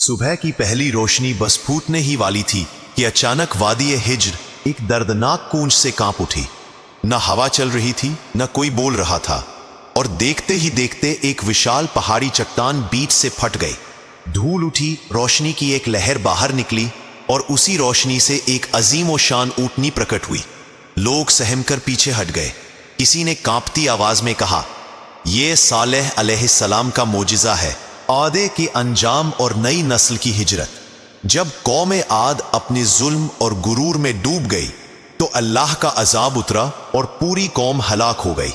सुबह की पहली रोशनी बस फूटने ही वाली थी कि अचानक वादी हिज्र एक दर्दनाक गूंज से कांप उठी। न हवा चल रही थी, न कोई बोल रहा था, और देखते ही देखते एक विशाल पहाड़ी चट्टान बीच से फट गई। धूल उठी, रोशनी की एक लहर बाहर निकली और उसी रोशनी से एक अजीम व शान ऊँटनी प्रकट हुई। लोग सहमकर पीछे हट गए। किसी ने कांपती आवाज में कहा, यह सालेह अलैहिस्सलाम का मोजिज़ा है, आदे के अंजाम और नई नस्ल की हिजरत। जब कौम आद अपने जुल्म और गुरूर में डूब गई तो अल्लाह का अजाब उतरा और पूरी कौम हलाक हो गई।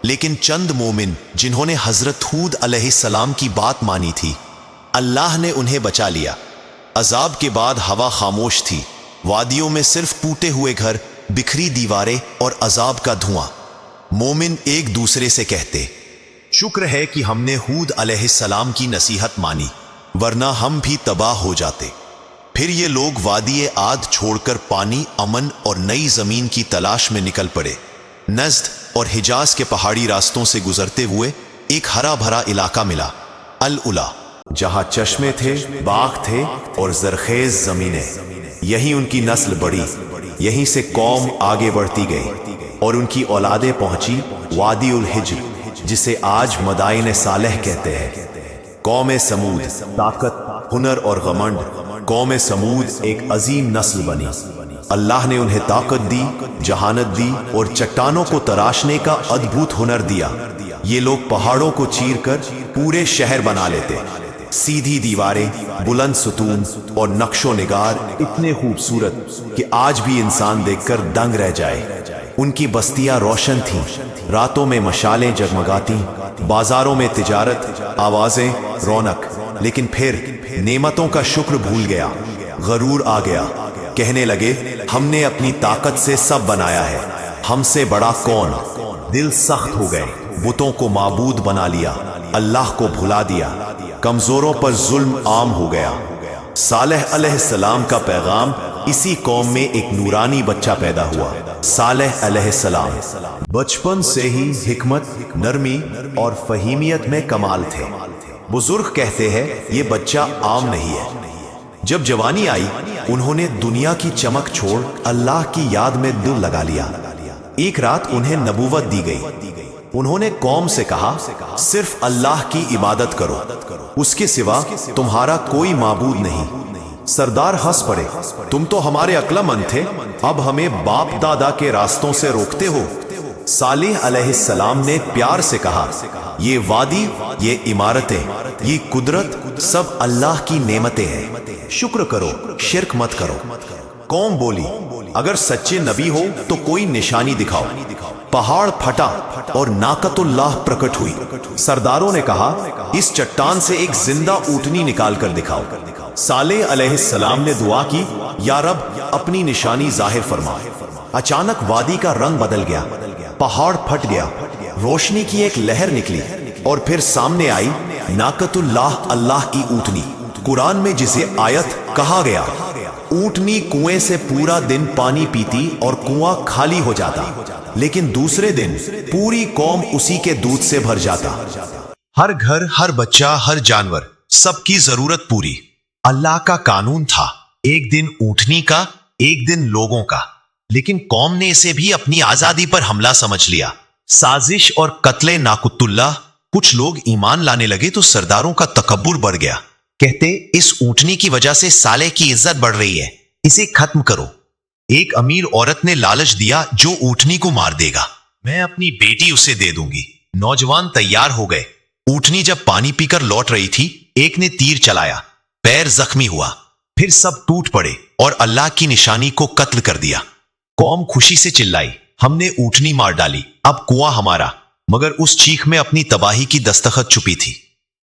लेकिन चंद मोमिन जिन्होंने हजरत हूद अलैहिस्सलाम की बात मानी थी, अल्लाह ने उन्हें बचा लिया। अजाब के बाद हवा खामोश थी। वादियों में सिर्फ टूटे हुए घर, बिखरी दीवारें और अजाब का धुआं। मोमिन एक दूसरे से कहते, शुक्र है कि हमने हूद अलैहिस्सलाम की नसीहत मानी, वरना हम भी तबाह हो जाते। फिर ये लोग वादी आद छोड़कर पानी, अमन और नई जमीन की तलाश में निकल पड़े। नज़द और हिजाज के पहाड़ी रास्तों से गुजरते हुए एक हरा भरा इलाका मिला, अल उला, जहां चश्मे थे, बाग थे और जरखेज जमीनें। यहीं उनकी नस्ल बढ़ी, यहीं से कौम आगे बढ़ती गई और उनकी औलादें पहुंची वादी उल हिज्र, जिसे आज मदाइन सालेह कहते हैं। कौम समूद, ताकत, हुनर और घमंड। कौम समूद एक अजीम नस्ल बनी। अल्लाह ने उन्हें ताकत दी, जहानत दी और चट्टानों को तराशने का अद्भुत हुनर दिया। ये लोग पहाड़ों को चीरकर पूरे शहर बना लेते। सीधी दीवारें, बुलंद सुतून और नक्शो निगार इतने खूबसूरत कि आज भी इंसान देखकर दंग रह जाए। उनकी बस्तियां रोशन थीं, रातों में मशालें जगमगाती, बाजारों में तिजारत, आवाजें, रौनक। लेकिन फिर नेमतों का शुक्र भूल गया, गरूर आ गया। कहने लगे, हमने अपनी ताकत से सब बनाया है, हमसे बड़ा कौन। दिल सख्त हो गए, बुतों को माबूद बना लिया, अल्लाह को भुला दिया। कमजोरों पर जुल्म आम हो गया। सालेह अलैहिस्सलाम का पैगाम, इसी कौम में एक नूरानी बच्चा पैदा हुआ, सालेह अलैहिस्सलाम। बचपन से ही हिकमत, नरमी और फहीमियत में कमाल थे। बुजुर्ग कहते हैं, ये बच्चा आम नहीं है। जब जवानी आई, उन्होंने दुनिया की चमक छोड़ अल्लाह की याद में दिल लगा लिया। एक रात उन्हें नबूवत दी गई। उन्होंने कौम से कहा, सिर्फ अल्लाह की इबादत करो, उसके सिवा तुम्हारा कोई माबूद नहीं। सरदार हंस पड़े, तुम तो हमारे अक्लमंद थे, अब हमें बाप दादा के रास्तों से रोकते हो। सालेह अलैहिस्सलाम ने प्यार से कहा, ये वादी, ये इमारतें, ये कुदरत सब अल्लाह की नेमतें हैं, शुक्र करो, शिर्क मत करो। कौम बोली, अगर सच्चे नबी हो तो कोई निशानी दिखाओ। पहाड़ फटा और नाकतुल्लाह प्रकट हुई। सरदारों ने कहा, इस चट्टान से एक जिंदा ऊँटनी निकाल कर दिखाओ। सालेह अलैहिस्सलाम ने दुआ की, या रब, अपनी निशानी जाहिर फरमा। अचानक वादी का रंग बदल गया, पहाड़ फट गया, रोशनी की एक लहर निकली और फिर सामने आई नाकतुल्लाह, अल्लाह की ऊँटनी। कुरान में जिसे आयत कहा गया, ऊँटनी कुएं से पूरा दिन पानी पीती और कुआं खाली हो जाता, लेकिन दूसरे दिन पूरी कौम उसी के दूध से भर जाता। हर घर, हर बच्चा, हर जानवर, सबकी जरूरत पूरी। अल्लाह का कानून था, एक दिन ऊँटनी का, एक दिन लोगों का। लेकिन कौम ने इसे भी अपनी आजादी पर हमला समझ लिया। साजिश और कत्ले नाकुतुल्लाह। कुछ लोग ईमान लाने लगे तो सरदारों का तकब्बुर बढ़ गया। कहते, इस ऊँटनी की वजह से सालेह की इज्जत बढ़ रही है, इसे खत्म करो। एक अमीर औरत ने लालच दिया, जो ऊँटनी को मार देगा, मैं अपनी बेटी उसे दे दूंगी। नौजवान तैयार हो गए। ऊँटनी जब पानी पीकर लौट रही थी, एक ने तीर चलाया, पैर जख्मी हुआ। फिर सब टूट पड़े और अल्लाह की निशानी को कत्ल कर दिया। कौम खुशी से चिल्लाई, हमने ऊँटनी मार डाली, अब कुआं हमारा। मगर उस चीख में अपनी तबाही की दस्तखत छुपी थी।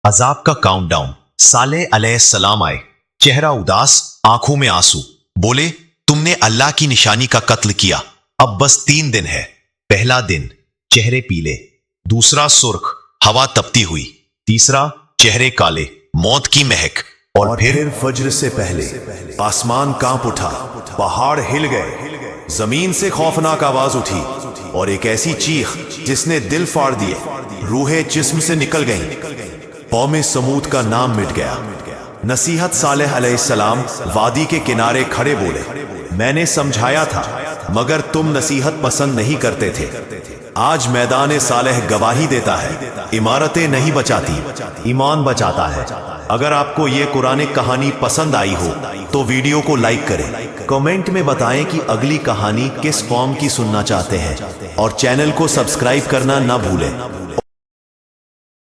अजाब का काउंटडाउन। सालेह अलैहिस्सलाम आए, चेहरा उदास, आंखों में आंसू। बोले, तुमने अल्लाह की निशानी का कत्ल किया, अब बस 3 दिन है। पहला दिन, चेहरे पीले। दूसरा, सुर्ख, हवा तपती हुई। तीसरा, चेहरे काले, मौत की महक। और फिर फज्र से पहले आसमान कांप उठा, पहाड़ हिल गए, जमीन से खौफनाक आवाज उठी और एक ऐसी चीख जिसने दिल फाड़ दिए, रूहें जिस्म से निकल गईं। कौम समूद का नाम मिट गया। नसीहत सालेह अलैहिस्सलाम वादी के किनारे खड़े बोले, मैंने समझाया था मगर तुम नसीहत पसंद नहीं करते थे। आज मैदान सालेह गवाही देता है, इमारतें नहीं बचाती, ईमान बचाता है। अगर आपको ये कुरानिक कहानी पसंद आई हो तो वीडियो को लाइक करें, कमेंट में बताएं कि अगली कहानी किस कौम की सुनना चाहते हैं और चैनल को सब्सक्राइब करना ना भूलें।